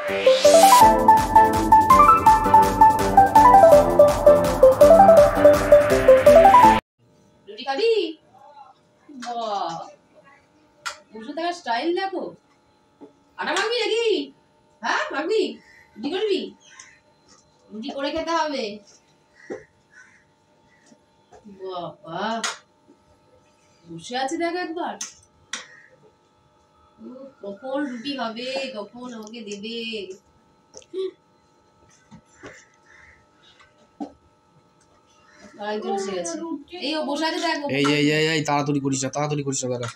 রুটি খাবি? বাহ, বসে থাকার স্টাইল দেখো। আটা মাখবি নাকি? হ্যাঁ মাখবি? রুটি করবি? রুটি করে খেতে হবে। বাবা, বসে আছে দেখ একবার। কখন রুটি হবে, কখন আমাকে দেবে। আরেকজন এসে গেছে। এই ও বসে আছে দেখ। এই তাড়াতাড়ি করিস না, তাড়াতাড়ি করিস না দাদা।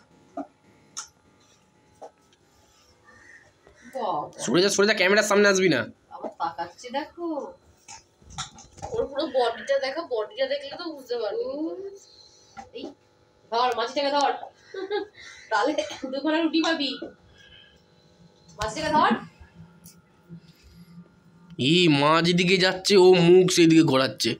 সরে যা, ক্যামেরার সামনে আসবি না। আবার তাকাচ্ছে দেখো। ওর পুরো বডিটা দেখো, বডিটা দেখলে তো বুঝতে পারবি। এই ধর মাছটাকে ধর, তাহলে দুখানা রুটি পাবি। মাছটাকে ধর। এই মাছ দিকে যাচ্ছে, ও মুখ সেই দিকে ঘোরাচ্ছে।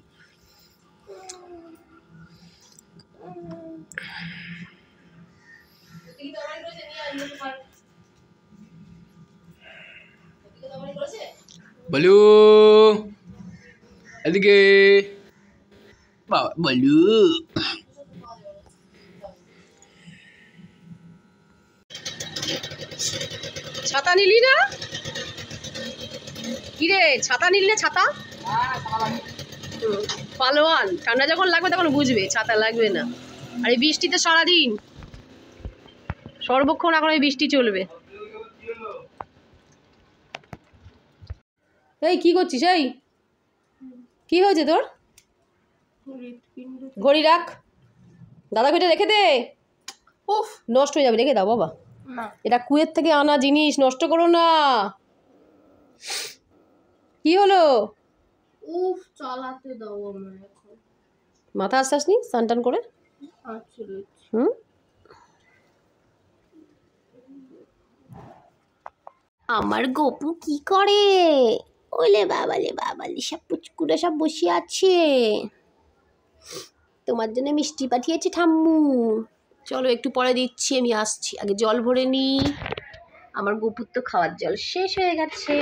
বলু এদিকে, বলু ছাতা নিলি না? কিরে ছাতা নিলি না? ছাতা পালোয়ান, ঠান্ডা যখন লাগবে তখন বুঝবে ছাতা লাগবে না। আর এই বৃষ্টিতে সারাদিন সর্বক্ষণ এখন এই বৃষ্টি চলবে। এই কি করছিস? এই কি হয়েছে তোর? ঘড়ি রাখ, দাদা ঘড়িটা রেখে দে। উফ, নষ্ট হয়ে যাবে, রেখে দাও বাবা। এটা কুয়েত থেকে আনা জিনিস, নষ্ট করো না। কি হলো? উফ, চালাতে দাও আমায় এখন। মাথা আসছিস নি স্নান টান করে? হুম, আমার গপু কি করে? ওলে বাবালে বাবালে, সব পুচকুরা সব বসে আছে। তোমার জন্য মিষ্টি পাঠিয়েছে ঠাম্মু। চলো একটু পরে দিচ্ছি, আমি আসছি। আগে জল ভরে নি, আমার গপুর তো খাওয়ার জল শেষ হয়ে গেছে।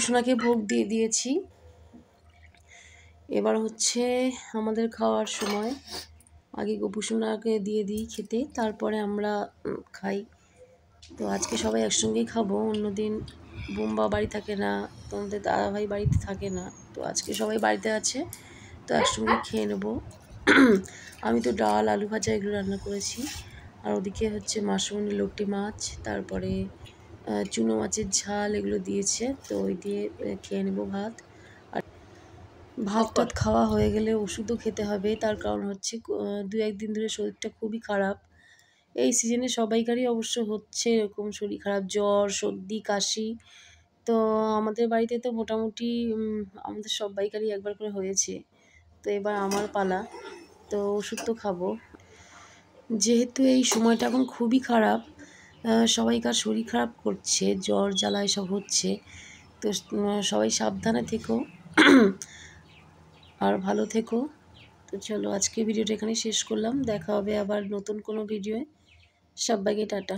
গোপুসোনাকে ভোগ দিয়ে দিয়েছি। এবার হচ্ছে আমাদের খাওয়ার সময়। আগে গোপুসোনাকে দিয়ে দিই খেতে, তারপরে আমরা খাই। তো আজকে সবাই একসঙ্গেই খাবো, অন্যদিন বোম্বা বাড়ি থাকে না, তোমাদের দাদাভাই বাড়িতে থাকে না, তো আজকে সবাই বাড়িতে আছে, তো একসঙ্গে খেয়ে নেবো। আমি তো ডাল, আলু ভাজা এগুলো রান্না করেছি, আর ওদিকে হচ্ছে মাসমুনি লটি মাছ, তারপরে চুনো মাছের ঝাল এগুলো দিয়েছে, তো ওই দিয়ে খেয়ে নেবো ভাত। আর ভাত টাত খাওয়া হয়ে গেলে ওষুধও খেতে হবে, তার কারণ হচ্ছে 2-1 দিন ধরে শরীরটা খুবই খারাপ। এই সিজনে সবাইকারই অবশ্য হচ্ছে এরকম শরীর খারাপ, জ্বর, সর্দি, কাশি। তো আমাদের বাড়িতে তো মোটামুটি আমাদের সবাইকারই একবার করে হয়েছে, তো এবার আমার পালা, তো ওষুধ তো খাবো। যেহেতু এই সময়টা এখন খুবই খারাপ, সবাইকার শরীর খারাপ করছে, জ্বর জ্বালা এসব হচ্ছে, তো সবাই সাবধানে থেকো আর ভালো থেকো। তো চলো আজকে ভিডিওটা এখানে শেষ করলাম, দেখা হবে আবার নতুন কোনো ভিডিওয়ে। সবাইকে টাটা।